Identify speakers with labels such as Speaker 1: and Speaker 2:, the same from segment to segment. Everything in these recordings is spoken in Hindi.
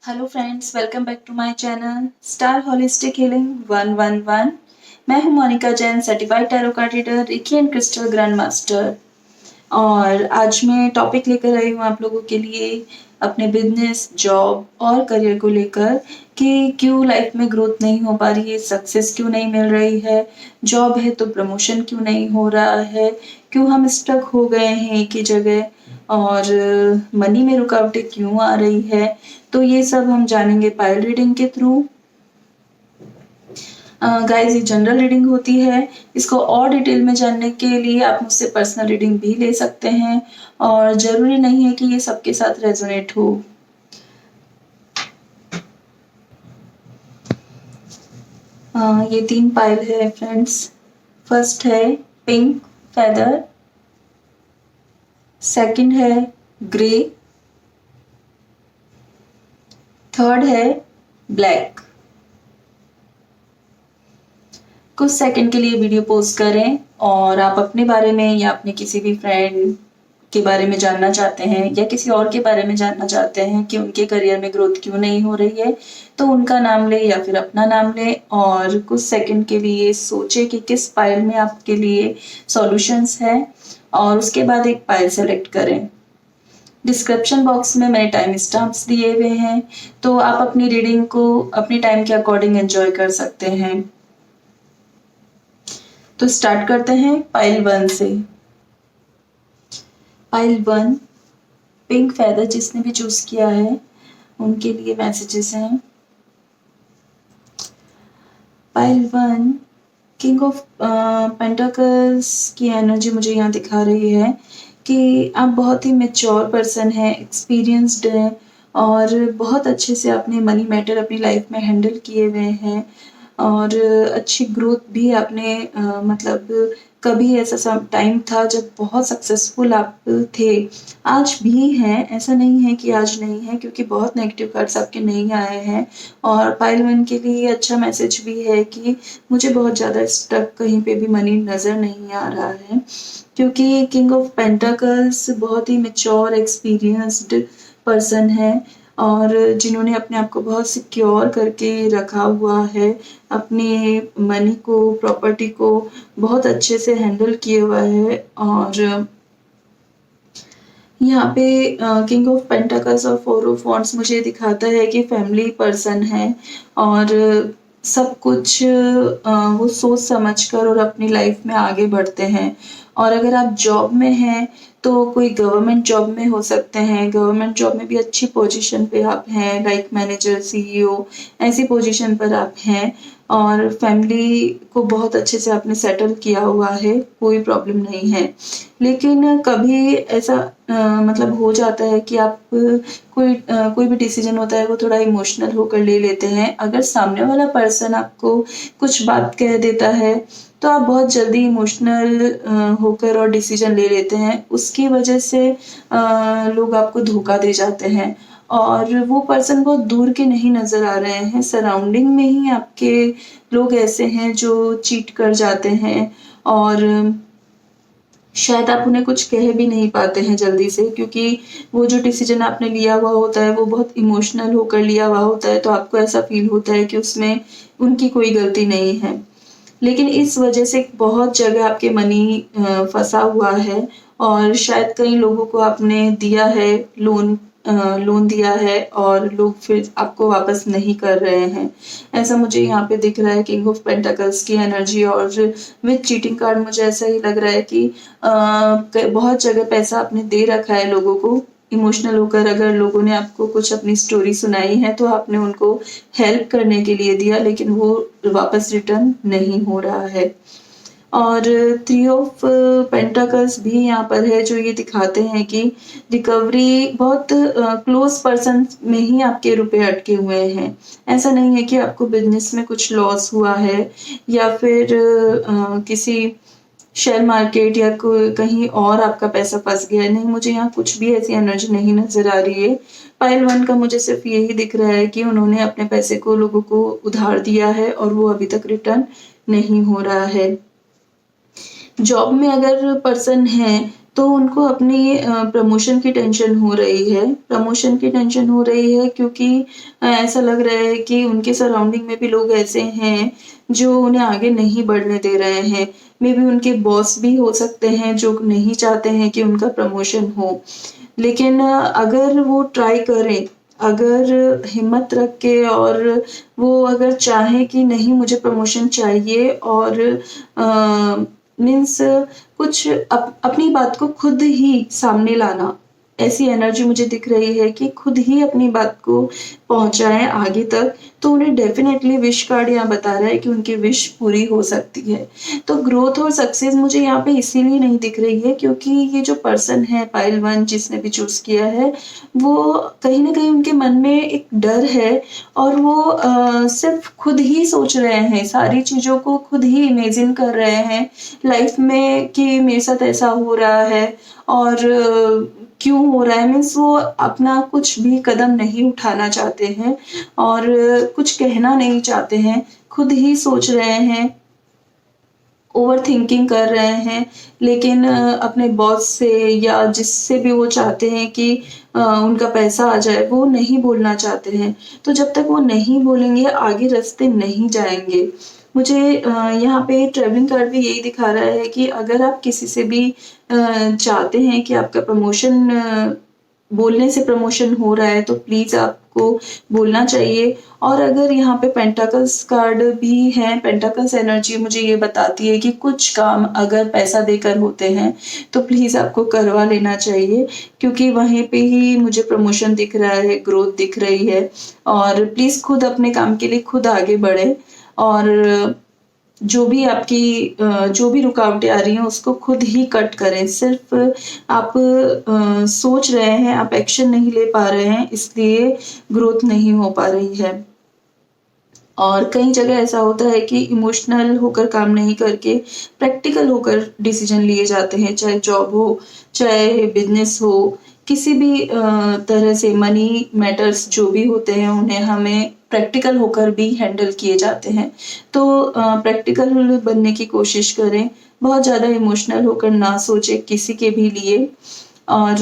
Speaker 1: Hello friends, welcome back to my channel star holistic healing 111। मैं हूं Monika Jain, certified tarot card reader, reiki and crystal grand master. और आज मैं टॉपिक लेकर आई हूँ आप लोगों के लिए अपने बिजनेस, जॉब और करियर को लेकर कि क्यों लाइफ में ग्रोथ नहीं हो पा रही है, सक्सेस क्यों नहीं मिल रही है, जॉब है तो प्रमोशन क्यों नहीं हो रहा है, क्यों हम स्टक हो गए हैं एक ही जगह, और मनी में रुकावटें क्यों आ रही है। तो ये सब हम जानेंगे पायल रीडिंग के थ्रू। गाइस, ये जनरल रीडिंग होती है। इसको और डिटेल में जानने के लिए आप मुझसे पर्सनल रीडिंग भी ले सकते हैं और ज़रूरी नहीं है कि ये सबके साथ रेजोनेट हो। ये 3 पायल है फ्रेंड्स। फर्स्ट है पिंक फेदर, सेकंड है ग्रे, थर्ड है ब्लैक। कुछ सेकंड के लिए वीडियो पॉज करें और आप अपने बारे में या अपने किसी भी फ्रेंड के बारे में जानना चाहते हैं या किसी और के बारे में जानना चाहते हैं कि उनके करियर में ग्रोथ क्यों नहीं हो रही है, तो उनका नाम ले या फिर अपना नाम ले और कुछ सेकंड के लिए सोचे कि किस पाइल में आपके लिए सॉल्यूशंस है और उसके बाद एक पाइल सेलेक्ट करें। डिस्क्रिप्शन बॉक्स में मैंने टाइम स्टैम्प्स दिए हुए हैं, तो आप अपनी रीडिंग को अपने टाइम के अकॉर्डिंग एंजॉय कर सकते हैं। तो स्टार्ट करते हैं पाइल 1 से। पाइल 1 पिंक फेदर जिसने भी चूज किया है उनके लिए मैसेजेस हैं। पाइल 1 किंग ऑफ पेंटाकल्स की एनर्जी मुझे यहाँ दिखा रही है कि आप बहुत ही मैच्योर पर्सन हैं, एक्सपीरियंस्ड हैं और बहुत अच्छे से आपने मनी मैटर अपनी लाइफ में हैंडल किए हुए हैं और अच्छी ग्रोथ भी आपने मतलब कभी ऐसा टाइम था जब बहुत सक्सेसफुल आप थे, आज भी हैं, ऐसा नहीं है कि आज नहीं है, क्योंकि बहुत नेगेटिव कार्ड्स आपके नहीं आए हैं। और पाइल 1 के लिए अच्छा मैसेज भी है कि मुझे बहुत ज़्यादा स्टक कहीं पे भी मनी नज़र नहीं आ रहा है, क्योंकि किंग ऑफ पेंटाकल्स बहुत ही मैच्योर एक्सपीरियंस्ड पर्सन है और जिन्होंने अपने आप को बहुत सिक्योर करके रखा हुआ है, अपने मनी को, प्रॉपर्टी को बहुत अच्छे से हैंडल किए हुआ है। और यहाँ पे किंग ऑफ पेंटाकल्स और 4 ऑफ वॉन्ड्स मुझे दिखाता है कि फैमिली पर्सन है और सब कुछ वो सोच समझकर और अपनी लाइफ में आगे बढ़ते हैं। और अगर आप जॉब में हैं तो कोई गवर्नमेंट जॉब में हो सकते हैं, गवर्नमेंट जॉब में भी अच्छी पोजीशन पे आप हैं, लाइक मैनेजर, सीईओ, ऐसी पोजीशन पर आप हैं और फैमिली को बहुत अच्छे से आपने सेटल किया हुआ है, कोई प्रॉब्लम नहीं है। लेकिन कभी ऐसा मतलब हो जाता है कि आप कोई भी डिसीजन होता है वो थोड़ा इमोशनल होकर ले लेते हैं। अगर सामने वाला पर्सन आपको कुछ बात कह देता है तो आप बहुत जल्दी इमोशनल होकर और डिसीजन ले लेते हैं, उसकी वजह से लोग आपको धोखा दे जाते हैं और वो पर्सन बहुत दूर के नहीं नज़र आ रहे हैं, सराउंडिंग में ही आपके लोग ऐसे हैं जो चीट कर जाते हैं और शायद आप उन्हें कुछ कह भी नहीं पाते हैं जल्दी से, क्योंकि वो जो डिसीजन आपने लिया हुआ होता है वो बहुत इमोशनल होकर लिया हुआ होता है, तो आपको ऐसा फील होता है कि उसमें उनकी कोई गलती नहीं है। लेकिन इस वजह से बहुत जगह आपके मनी फंसा हुआ है और शायद कई लोगों को आपने दिया है लोन दिया है और लोग फिर आपको वापस नहीं कर रहे हैं, ऐसा मुझे यहाँ पे दिख रहा है किंग ऑफ पेंटाकल्स की एनर्जी। और विद चीटिंग कार्ड मुझे ऐसा ही लग रहा है कि बहुत जगह पैसा आपने दे रखा है लोगों को, इमोशनल होकर अगर लोगों ने आपको कुछ अपनी स्टोरी सुनाई है तो आपने उनको हेल्प करने के लिए दिया, लेकिन वो वापस रिटर्न नहीं हो रहा है। और 3 ऑफ पेंटाकल्स भी यहाँ पर है जो ये दिखाते हैं कि रिकवरी बहुत क्लोज पर्सन में ही आपके रुपए अटके हुए हैं। ऐसा नहीं है कि आपको बिजनेस में कुछ लॉस हुआ है या फिर किसी शेयर मार्केट या कहीं और आपका पैसा फंस गया है, नहीं, मुझे यहाँ कुछ भी ऐसी एनर्जी नहीं नजर आ रही है। पाइल 1 का मुझे सिर्फ यही दिख रहा है कि उन्होंने अपने पैसे को लोगों को उधार दिया है और वो अभी तक रिटर्न नहीं हो रहा है। जॉब में अगर पर्सन है तो उनको अपनी प्रमोशन की टेंशन हो रही है। प्रमोशन की टेंशन हो रही है क्योंकि ऐसा लग रहा है कि उनके सराउंडिंग में भी लोग ऐसे हैं जो उन्हें आगे नहीं बढ़ने दे रहे हैं। मेबी उनके बॉस भी हो सकते हैं जो नहीं चाहते हैं कि उनका प्रमोशन हो। लेकिन अगर वो ट्राई करें, अगर हिम्मत रख के और वो अगर चाहें कि नहीं मुझे प्रमोशन चाहिए और मीन्स कुछ अपनी बात को खुद ही सामने लाना, ऐसी एनर्जी मुझे दिख रही है कि खुद ही अपनी बात को पहुँचाएँ आगे तक, तो उन्हें डेफ़िनेटली विश कार्ड यहाँ बता रहा है कि उनकी विश पूरी हो सकती है। तो ग्रोथ और सक्सेस मुझे यहाँ पे इसीलिए नहीं दिख रही है क्योंकि ये जो पर्सन है पाइल 1 जिसने भी चूज़ किया है, वो कहीं न कहीं उनके मन में एक डर है और वो सिर्फ़ खुद ही सोच रहे हैं, सारी चीज़ों को खुद ही इमेजिन कर रहे हैं लाइफ़ में कि मेरे साथ ऐसा हो रहा है और क्यों हो रहा है मीन्स वो अपना कुछ भी कदम नहीं उठाना चाहते हैं और कुछ कहना नहीं चाहते हैं, खुद ही सोच रहे हैं, ओवरथिंकिंग कर रहे हैं, लेकिन अपने बॉस से या जिससे भी वो चाहते हैं कि उनका पैसा आ जाए, वो नहीं बोलना चाहते हैं। तो जब तक वो नहीं बोलेंगे, आगे रास्ते नहीं जाएँगे। मुझे यहाँ पे ट्रैवलिंग कार्ड भी यही दिखा रहा है कि अगर आप किसी से भी चाहते हैं कि आपका प्रमोशन बोलने से प्रमोशन हो रहा है तो प्लीज़ आपको बोलना चाहिए और अगर यहाँ पे पेंटाकल्स कार्ड भी है, पेंटाकल्स एनर्जी मुझे ये बताती है कि कुछ काम अगर पैसा देकर होते हैं, तो प्लीज़ आपको करवा लेना चाहिए क्योंकि वहीं पे ही मुझे प्रमोशन दिख रहा है, ग्रोथ दिख रही है और प्लीज़ खुद अपने काम के लिए खुद आगे बढ़ें और जो भी आपकी जो भी रुकावटें आ रही हैं उसको खुद ही कट करें। सिर्फ़ आप सोच रहे हैं, आप एक्शन नहीं ले पा रहे हैं इसलिए ग्रोथ नहीं हो पा रही है। और कई जगह ऐसा होता है कि इमोशनल होकर काम नहीं करके प्रैक्टिकल होकर डिसीजन लिए जाते हैं, चाहे जॉब हो, चाहे बिज़नेस हो, किसी भी तरह से मनी मैटर्स जो भी होते हैं उन्हें हमें प्रैक्टिकल होकर भी हैंडल किए जाते हैं। तो प्रैक्टिकल बनने की कोशिश करें, बहुत ज़्यादा इमोशनल होकर ना सोचें किसी के भी लिए और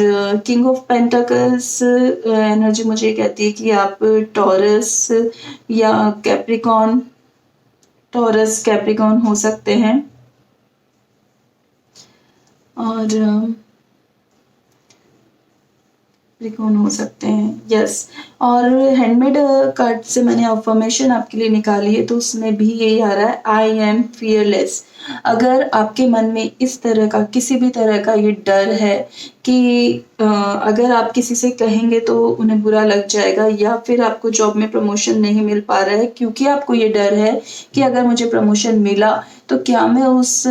Speaker 1: किंग ऑफ पेंटाकल्स एनर्जी मुझे ये कहती है कि आप टॉरस या कैप्रिकॉर्न हो सकते हैं और त्रिकोण हो सकते हैं, यस। और हैंडमेड कार्ड से मैंने अफ़र्मेशन आपके लिए निकाली है तो उसमें भी यही आ रहा है, आई एम फियरलेस। अगर आपके मन में इस तरह का किसी भी तरह का ये डर है कि अगर आप किसी से कहेंगे तो उन्हें बुरा लग जाएगा या फिर आपको जॉब में प्रमोशन नहीं मिल पा रहा है क्योंकि आपको ये डर है कि अगर मुझे प्रमोशन मिला तो क्या मैं उस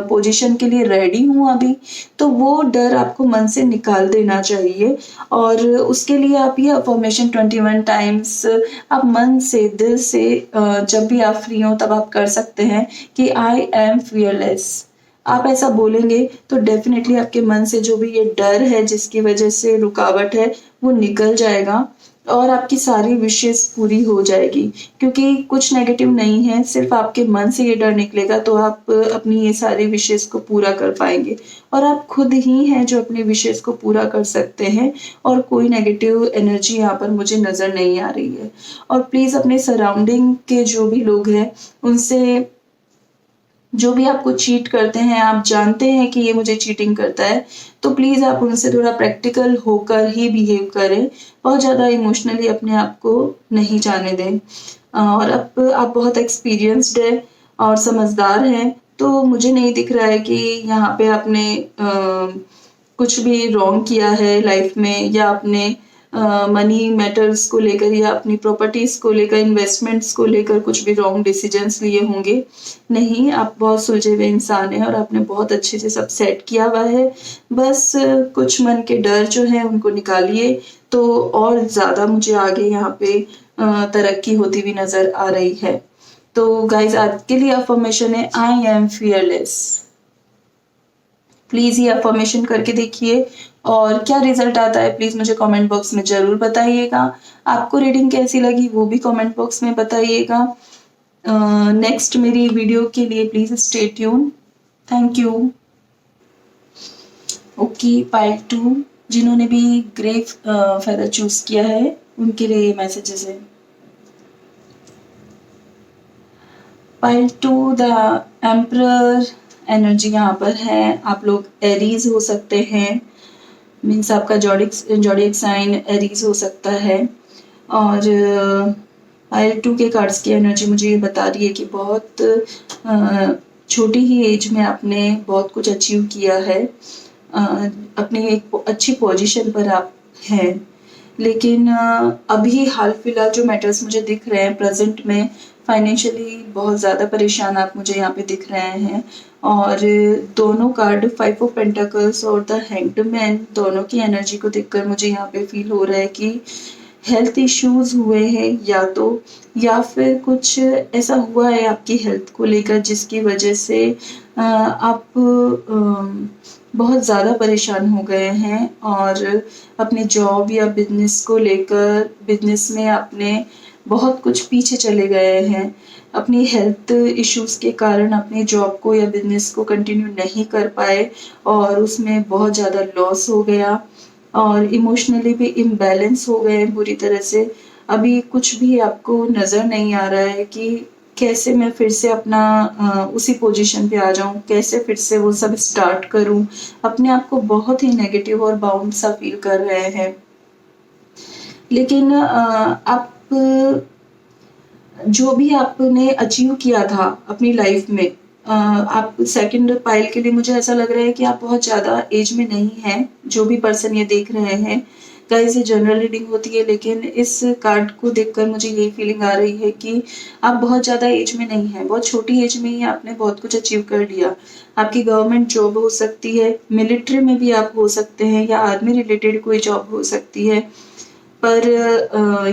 Speaker 1: पोजीशन के लिए रेडी हूँ अभी? तो वो डर आपको मन से निकाल देना चाहिए और उसके लिए आप ये अफ़र्मेशन 21 टाइम्स आप मन से, दिल से जब भी आप फ्री हो तब आप कर सकते हैं कि आई एम फियरलेस। आप ऐसा बोलेंगे तो डेफ़िनेटली आपके मन से जो भी ये डर है जिसकी वज़ह से रुकावट है, वो निकल जाएगा और आपकी सारी विशेज़ पूरी हो जाएगी क्योंकि कुछ नेगेटिव नहीं है, सिर्फ़ आपके मन से ये डर निकलेगा तो आप अपनी ये सारी विशेज़ को पूरा कर पाएँगे और आप खुद ही हैं जो अपनी विशेज़ को पूरा कर सकते हैं और कोई नेगेटिव एनर्जी यहाँ पर मुझे नज़र नहीं आ रही है। और प्लीज़ अपने सराउंडिंग के जो भी लोग हैं, उनसे जो भी आपको चीट करते हैं, आप जानते हैं कि ये मुझे चीटिंग करता है, तो प्लीज़ आप उनसे थोड़ा प्रैक्टिकल होकर ही बिहेव करें। बहुत ज़्यादा इमोशनली अपने आप को नहीं जाने दें। और अब आप बहुत एक्सपीरियंस्ड हैं और समझदार हैं, तो मुझे नहीं दिख रहा है कि यहाँ पे आपने कुछ भी रॉन्ग किया है लाइफ़ में या आपने मनी मैटर्स को लेकर या अपनी प्रॉपर्टीज़ को लेकर, इन्वेस्टमेंट्स को लेकर कुछ भी रॉन्ग डिसीजंस लिए होंगे। नहीं, आप बहुत सुलझे हुए इंसान हैं और आपने बहुत अच्छे से सब सेट किया हुआ है। बस कुछ मन के डर जो हैं उनको निकालिए, तो और ज़्यादा मुझे आगे यहाँ पे तरक्की होती हुई नज़र आ रही है। तो गाइज़ आज के लिए अफ़र्मेशन है आई एम फियरलेस। प्लीज़ ये अफ़र्मेशन करके देखिए और क्या रिज़ल्ट आता है प्लीज़ मुझे कमेंट बॉक्स में ज़रूर बताइएगा। आपको रीडिंग कैसी लगी वो भी कमेंट बॉक्स में बताइएगा। नेक्स्ट मेरी वीडियो के लिए please stay tune. Thank you. Okay, part 2 जिन्होंने भी ग्रे फेदर चूज़ किया है, उनके लिए ये मैसेजेस है। पार्ट 2 द एम्परर एनर्जी यहाँ पर है। आप लोग एरीज हो सकते हैं, मीन्स आपका जॉडिक साइन एरीज हो सकता है। और पाइल 2 के कार्ड्स की एनर्जी मुझे ये बता रही है कि बहुत छोटी ही एज में आपने बहुत कुछ अचीव किया है, अपनी एक अच्छी पोजीशन पर आप हैं। लेकिन अभी हाल फिलहाल जो मैटर्स मुझे दिख रहे हैं प्रेजेंट में, फाइनेंशियली बहुत ज़्यादा परेशान आप मुझे यहाँ पे दिख रहे हैं। और दोनों कार्ड 5 ऑफ पेंटाकल्स और द हैंग्ड मैन, दोनों की एनर्जी को देखकर मुझे यहाँ पे फील हो रहा है कि हेल्थ इश्यूज हुए हैं या फिर कुछ ऐसा हुआ है आपकी हेल्थ को लेकर जिसकी वजह से आप बहुत ज़्यादा परेशान हो गए हैं और अपने जॉब या बिजनेस को लेकर बिजनेस में अपने बहुत कुछ पीछे चले गए हैं। अपनी हेल्थ इश्यूज के कारण अपनी जॉब को या बिजनेस को कंटिन्यू नहीं कर पाए और उसमें बहुत ज़्यादा लॉस हो गया और इमोशनली भी इम्बैलेंस हो गए बुरी तरह से। अभी कुछ भी आपको नज़र नहीं आ रहा है कि कैसे मैं फिर से अपना उसी पोजीशन पे आ जाऊँ, कैसे फिर से वो सब स्टार्ट करूँ। अपने आप को बहुत ही नेगेटिव और बाउंड सा फील कर रहे हैं। लेकिन आप जो भी आपने अचीव किया था अपनी लाइफ में, आप सेकंड पाइल के लिए मुझे ऐसा लग रहा है कि आप बहुत ज़्यादा एज में नहीं हैं, जो भी पर्सन ये देख रहे हैं। गाइस, ये जनरल रीडिंग होती है, लेकिन इस कार्ड को देखकर मुझे यही फीलिंग आ रही है कि आप बहुत ज़्यादा एज में नहीं हैं, बहुत छोटी एज में ही आपने बहुत कुछ अचीव कर लिया। आपकी गवर्नमेंट जॉब हो सकती है, मिलिट्री में भी आप हो सकते हैं या आर्मी रिलेटेड कोई जॉब हो सकती है। पर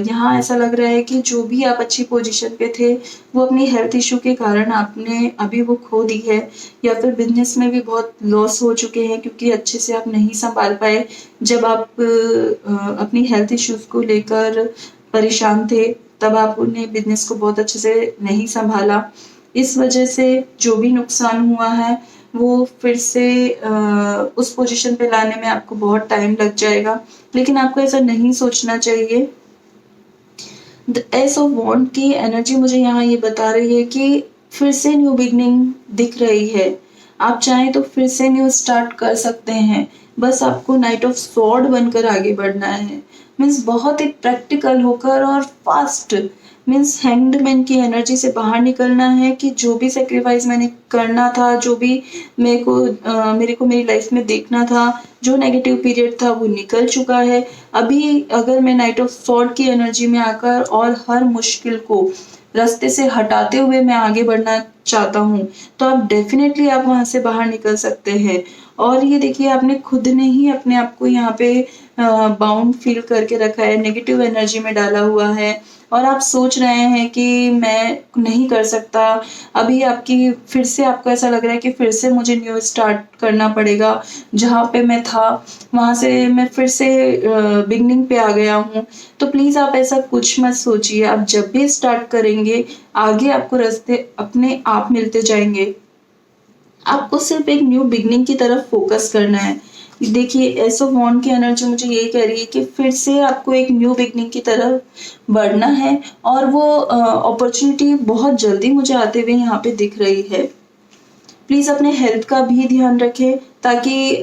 Speaker 1: यहाँ ऐसा लग रहा है कि जो भी आप अच्छी पोजीशन पे थे, वो अपनी हेल्थ इश्यू के कारण आपने अभी वो खो दी है, या फिर बिजनेस में भी बहुत लॉस हो चुके हैं क्योंकि अच्छे से आप नहीं संभाल पाए। जब आप अपनी हेल्थ इश्यूज को लेकर परेशान थे, तब आपने बिजनेस को बहुत अच्छे से नहीं संभाला। इस वजह से जो भी नुकसान हुआ है वो फिर से उस पोजीशन पे लाने में आपको बहुत टाइम लग जाएगा, लेकिन आपको ऐसा नहीं सोचना चाहिए। द एस ऑफ वॉन्ड की एनर्जी मुझे यहाँ ये बता रही है कि फिर से न्यू बिगनिंग दिख रही है। आप चाहें तो फिर से न्यू स्टार्ट कर सकते हैं, बस आपको नाइट ऑफ स्वॉर्ड बनकर आगे बढ़ना है। मीन्स बहुत ही प्रैक्टिकल होकर और फास्ट, मीन्स हैंग्ड मैन की एनर्जी से बाहर निकलना है कि जो भी सेक्रीफाइस मैंने करना था, जो भी मेरे को मेरी लाइफ में देखना था, जो नेगेटिव पीरियड था वो निकल चुका है। अभी अगर मैं नाइट ऑफ स्वॉर्ड की एनर्जी में आकर और हर मुश्किल को रास्ते से हटाते हुए मैं आगे बढ़ना चाहता हूँ, तो आप डेफिनेटली आप वहाँ से बाहर निकल सकते हैं। और ये देखिए, आपने खुद ने ही अपने आप को यहाँ पे बाउंड फील करके रखा है, नेगेटिव एनर्जी में डाला हुआ है और आप सोच रहे हैं कि मैं नहीं कर सकता। अभी आपकी फिर से आपको ऐसा लग रहा है कि फिर से मुझे न्यू स्टार्ट करना पड़ेगा, जहाँ पे मैं था वहाँ से मैं फिर से बिगनिंग पे आ गया हूँ। तो प्लीज़ आप ऐसा कुछ मत सोचिए। आप जब भी स्टार्ट करेंगे, आगे आपको रास्ते अपने आप मिलते जाएंगे। आपको सिर्फ एक न्यू बिगनिंग की तरफ फोकस करना है। देखिए, एस ऑफ वॉन्ड की एनर्जी मुझे यही कह रही है कि फिर से आपको एक न्यू बिगनिंग की तरफ बढ़ना है और वो अपॉर्चुनिटी बहुत जल्दी मुझे आते हुए यहाँ पे दिख रही है। प्लीज़ अपने हेल्थ का भी ध्यान रखें ताकि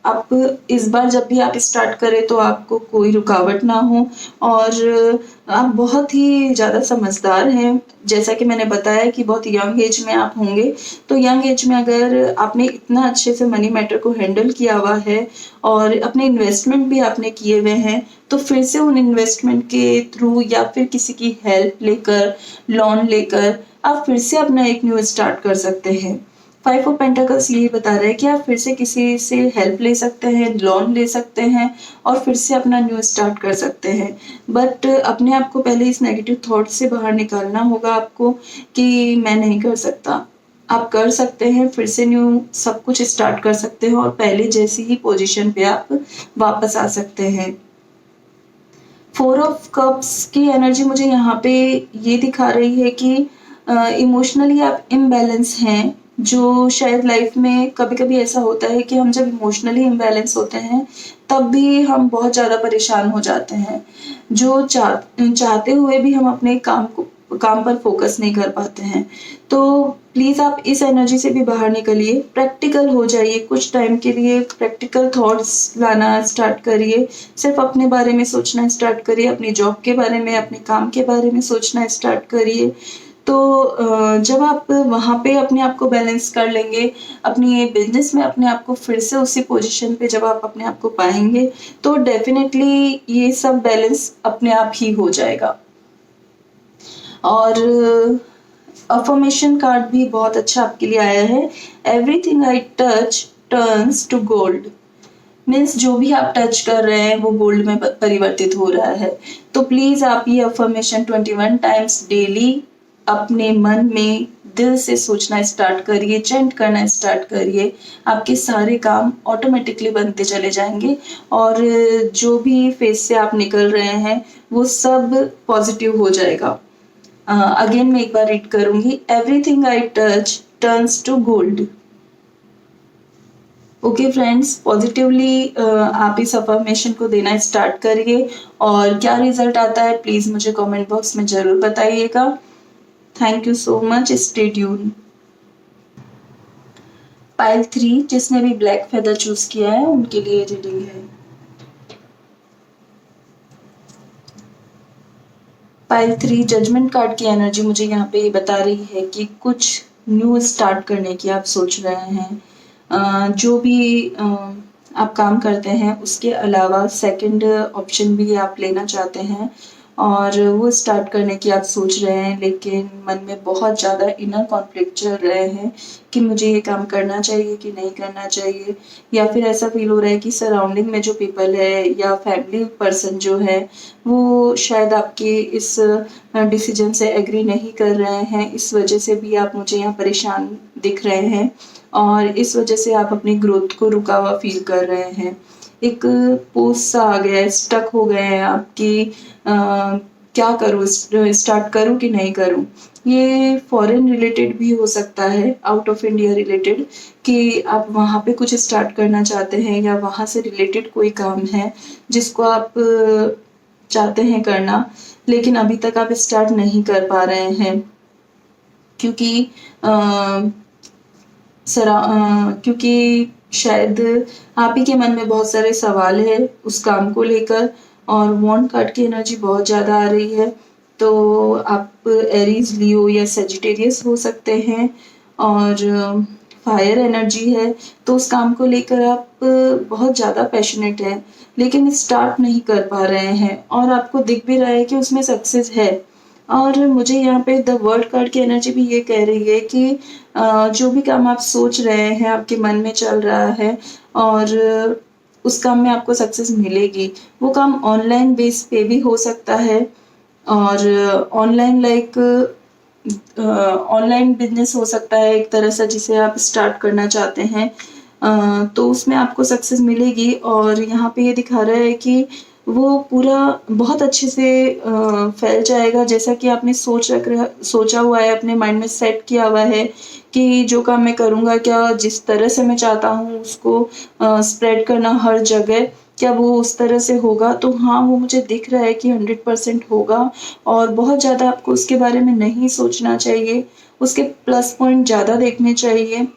Speaker 1: आप इस बार जब भी आप स्टार्ट करें तो आपको कोई रुकावट ना हो। और आप बहुत ही ज़्यादा समझदार हैं, जैसा कि मैंने बताया कि बहुत यंग एज में आप होंगे। तो यंग एज में अगर आपने इतना अच्छे से मनी मैटर को हैंडल किया हुआ है और अपने इन्वेस्टमेंट भी आपने किए हुए हैं, तो फिर से उन इन्वेस्टमेंट के थ्रू या फिर किसी की हेल्प लेकर, लोन लेकर आप फिर से अपना एक न्यू स्टार्ट कर सकते हैं। 5 ऑफ पेंटाकल्स यही बता रहा है कि आप फिर से किसी से हेल्प ले सकते हैं, लोन ले सकते हैं और फिर से अपना न्यू स्टार्ट कर सकते हैं। बट अपने आप को पहले इस नेगेटिव थॉट से बाहर निकालना होगा आपको कि मैं नहीं कर सकता। आप कर सकते हैं, फिर से न्यू सब कुछ स्टार्ट कर सकते हैं और पहले जैसी ही पोजीशन पे आप वापस आ सकते हैं। 4 ऑफ कप्स की एनर्जी मुझे यहाँ पे ये दिखा रही है कि इमोशनली आप इम्बैलेंस हैं, जो शायद लाइफ में कभी-कभी ऐसा होता है कि हम जब इमोशनली इम्बैलेंस होते हैं, तब भी हम बहुत ज़्यादा परेशान हो जाते हैं। जो चाहते हुए भी हम अपने काम पर फ़ोकस नहीं कर पाते हैं। तो प्लीज़ आप इस एनर्जी से भी बाहर निकलिए, प्रैक्टिकल हो जाइए, कुछ टाइम के लिए प्रैक्टिकल थॉट्स लाना स्टार्ट करिए। सिर्फ़ अपने बारे में सोचना स्टार्ट करिए, अपनी जॉब के बारे में, अपने काम के बारे में सोचना स्टार्ट करिए। तो जब आप वहाँ पे अपने आप को बैलेंस कर लेंगे, अपनी बिज़नेस में अपने आप को फिर से उसी पोज़ीशन पे जब आप अपने आप को पाएँगे, तो डेफ़िनेटली ये सब बैलेंस अपने आप ही हो जाएगा। और अफ़र्मेशन कार्ड भी बहुत अच्छा आपके लिए आया है। Everything I touch turns to gold. Means जो भी आप टच कर रहे हैं वो गोल्ड में परिवर्तित हो रहा है। तो प्लीज़ आप ये अफ़र्मेशन 21 टाइम्स डेली अपने मन में दिल से सोचना स्टार्ट करिए, चैंट करना स्टार्ट करिए। आपके सारे काम ऑटोमेटिकली बनते चले जाएँगे और जो भी फ़ेज़ से आप निकल रहे हैं, वो सब पॉज़िटिव हो जाएगा। अगेन मैं एक बार रीड करूँगी। Everything I touch turns to gold. Okay friends, positively आप इस अफर्मेशन को देना स्टार्ट करिए और क्या रिजल्ट आता है प्लीज़ मुझे कमेंट बॉक्स में ज़रूर बताइएगा। Thank you so much, stay tune. Pile 3 जिसने भी ब्लैक फेदर चूज किया है उनके लिए रीडिंग है। पाइल 3 जजमेंट कार्ड की एनर्जी मुझे यहाँ पे ये बता रही है कि कुछ न्यू स्टार्ट करने की आप सोच रहे हैं। जो भी आप काम करते हैं उसके अलावा सेकंड ऑप्शन भी आप लेना चाहते हैं और वो स्टार्ट करने की आप सोच रहे हैं, लेकिन मन में बहुत ज़्यादा इनर कॉन्फ्लिक्ट चल रहे हैं कि मुझे ये काम करना चाहिए कि नहीं करना चाहिए, या फिर ऐसा फील हो रहा है कि सराउंडिंग में जो पीपल है या फैमिली पर्सन जो है वो शायद आपके इस डिसीजन से एग्री नहीं कर रहे हैं। इस वजह से भी आप मुझे यहाँ परेशान दिख रहे हैं और इस वजह से आप अपनी ग्रोथ को रुका हुआ फील कर रहे हैं। एक पोस्ट सा आ गया है, स्टक हो गए हैं आपकी क्या करूँ, स्टार्ट करूँ कि नहीं करूँ। ये फॉरेन रिलेटेड भी हो सकता है, आउट ऑफ इंडिया रिलेटेड, कि आप वहाँ पे कुछ स्टार्ट करना चाहते हैं या वहाँ से रिलेटेड कोई काम है जिसको आप चाहते हैं करना, लेकिन अभी तक आप स्टार्ट नहीं कर पा रहे हैं क्योंकि क्योंकि शायद आप ही के मन में बहुत सारे सवाल है उस काम को लेकर और वॉन्ड कार्ड की एनर्जी बहुत ज़्यादा आ रही है। तो आप एरीज, लियो या सेजिटेरियस हो सकते हैं और फायर एनर्जी है, तो उस काम को लेकर आप बहुत ज़्यादा पैशनेट हैं, लेकिन स्टार्ट नहीं कर पा रहे हैं और आपको दिख भी रहा है कि उसमें सक्सेस है। और मुझे यहाँ पे द वर्ल्ड कार्ड की एनर्जी भी ये कह रही है कि जो भी काम आप सोच रहे हैं, आपके मन में चल रहा है और उस काम में आपको सक्सेस मिलेगी। वो काम ऑनलाइन बेस पे भी हो सकता है और ऑनलाइन बिजनेस हो सकता है एक तरह से जिसे आप स्टार्ट करना चाहते हैं। तो उसमें आपको सक्सेस मिलेगी और यहाँ पे ये दिखा रहा है कि वो पूरा बहुत अच्छे से फैल जाएगा जैसा कि आपने सोचा हुआ है, अपने माइंड में सेट किया हुआ है कि जो काम मैं करूँगा, क्या जिस तरह से मैं चाहता हूँ उसको स्प्रेड करना हर जगह, क्या वो उस तरह से होगा? तो हाँ, वो मुझे दिख रहा है कि 100% होगा और बहुत ज़्यादा आपको उसके बारे में नहीं सोचना चाहिए, उसके प्लस पॉइंट ज़्यादा देखने चाहिए।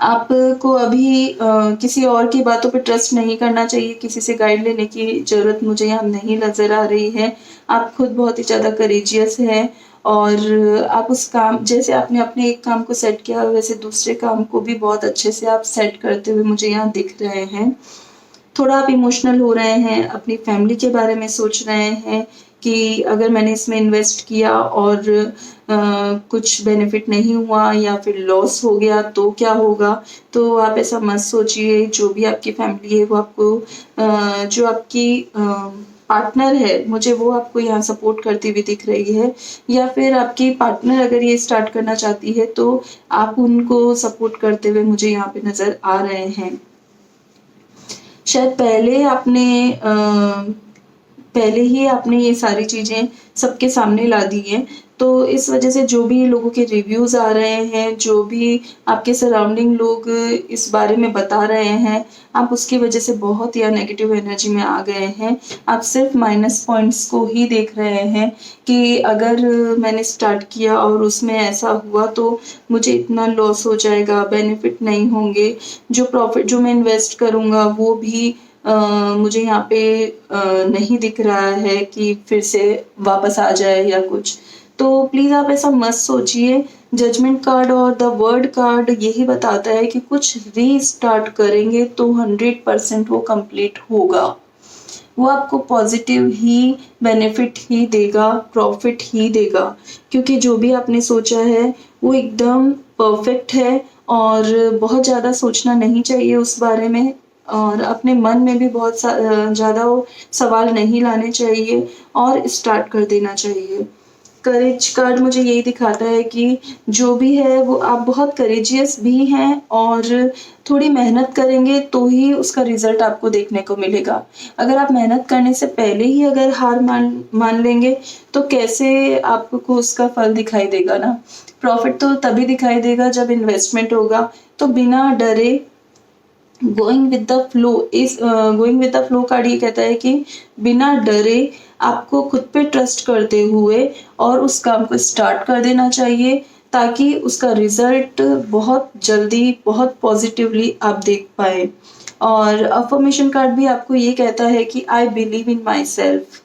Speaker 1: आपको अभी किसी और की बातों पे ट्रस्ट नहीं करना चाहिए, किसी से गाइड लेने की ज़रूरत मुझे यहाँ नहीं नज़र आ रही है। आप खुद बहुत ही ज़्यादा करेजियस हैं और आप उस काम जैसे आपने अपने एक काम को सेट किया वैसे दूसरे काम को भी बहुत अच्छे से आप सेट करते हुए मुझे यहाँ दिख रहे हैं। थोड़ा आप इमोशनल हो रहे हैं, अपनी फैमिली के बारे में सोच रहे हैं कि अगर मैंने इसमें इन्वेस्ट किया और कुछ बेनिफिट नहीं हुआ या फिर लॉस हो गया तो क्या होगा? तो आप ऐसा मत सोचिए, जो भी आपकी फैमिली है वो आपको जो आपकी पार्टनर है, मुझे वो आपको यहाँ सपोर्ट करती हुई दिख रही है या फिर आपकी पार्टनर अगर ये स्टार्ट करना चाहती है तो आप उनको सपोर्ट करते हुए मुझे यहाँ पे नज़र आ रहे हैं। शायद पहले ही आपने ये सारी चीज़ें सबके सामने ला दी हैं, तो इस वजह से जो भी लोगों के रिव्यूज़ आ रहे हैं, जो भी आपके सराउंडिंग लोग इस बारे में बता रहे हैं, आप उसकी वजह से बहुत या नेगेटिव एनर्जी में आ गए हैं। आप सिर्फ़ माइनस पॉइंट्स को ही देख रहे हैं कि अगर मैंने स्टार्ट किया और उसमें ऐसा हुआ तो मुझे इतना लॉस हो जाएगा, बेनिफिट नहीं होंगे। जो मैं इन्वेस्ट करूँगा वो भी मुझे यहाँ पे नहीं दिख रहा है कि फिर से वापस आ जाए या कुछ। तो प्लीज़ आप ऐसा मत सोचिए। जजमेंट कार्ड और द वर्ड कार्ड यही बताता है कि कुछ रीस्टार्ट करेंगे तो 100% वो कंप्लीट होगा। वो आपको पॉजिटिव ही बेनिफिट ही देगा, प्रॉफिट ही देगा, क्योंकि जो भी आपने सोचा है वो एकदम परफेक्ट है और बहुत ज़्यादा सोचना नहीं चाहिए उस बारे में और अपने मन में भी बहुत ज़्यादा वो सवाल नहीं लाने चाहिए और स्टार्ट कर देना चाहिए। करेज कार्ड मुझे यही दिखाता है कि जो भी है वो आप बहुत करेजियस भी हैं और थोड़ी मेहनत करेंगे तो ही उसका रिजल्ट आपको देखने को मिलेगा। अगर आप मेहनत करने से पहले ही अगर हार मान लेंगे तो कैसे आपको उसका फल दिखाई देगा ना। प्रॉफिट तो तभी दिखाई देगा जब इन्वेस्टमेंट होगा। तो बिना डरे going with the flow card ये कहता है कि बिना डरे आपको खुद पे ट्रस्ट करते हुए और उस काम को स्टार्ट कर देना चाहिए ताकि उसका रिजल्ट बहुत जल्दी बहुत पॉजिटिवली आप देख पाए। और अफर्मेशन कार्ड भी आपको ये कहता है कि I believe in my self.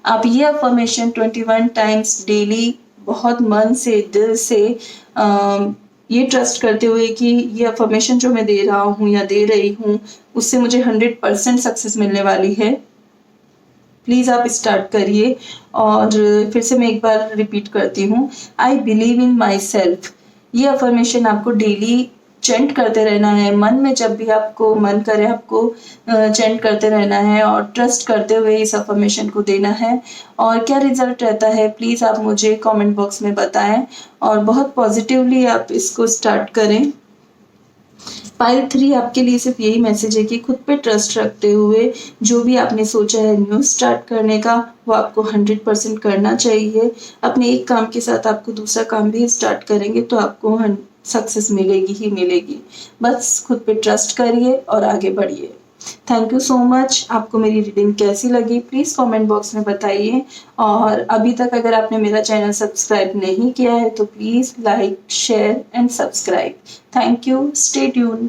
Speaker 1: आप ये अफर्मेशन 21 टाइम्स डेली बहुत मन से दिल से ये ट्रस्ट करते हुए कि ये अफर्मेशन जो मैं दे रहा हूँ या दे रही हूँ उससे मुझे 100% सक्सेस मिलने वाली है। प्लीज़ आप स्टार्ट करिए और फिर से मैं एक बार रिपीट करती हूँ, I believe in my self. ये अफर्मेशन आपको डेली चेंट करते रहना है। मन में जब भी आपको मन करे आपको चेंट करते रहना है और ट्रस्ट करते हुए इस अफर्मेशन को देना है। और क्या रिजल्ट रहता है प्लीज़ आप मुझे कमेंट बॉक्स में बताएं और बहुत पॉजिटिवली आप इसको स्टार्ट करें। पाइल 3 आपके लिए सिर्फ यही मैसेज है कि खुद पे ट्रस्ट रखते हुए जो भी आपने सोचा है न्यू स्टार्ट करने का वो आपको 100% करना चाहिए। अपने एक काम के साथ आपको दूसरा काम भी स्टार्ट करेंगे तो आपको सक्सेस मिलेगी ही मिलेगी। बस खुद पे ट्रस्ट करिए और आगे बढ़िए। Thank you so much. आपको मेरी रीडिंग कैसी लगी प्लीज़ कमेंट बॉक्स में बताइए और अभी तक अगर आपने मेरा चैनल सब्सक्राइब नहीं किया है तो please like share and subscribe. Thank you. Stay tune.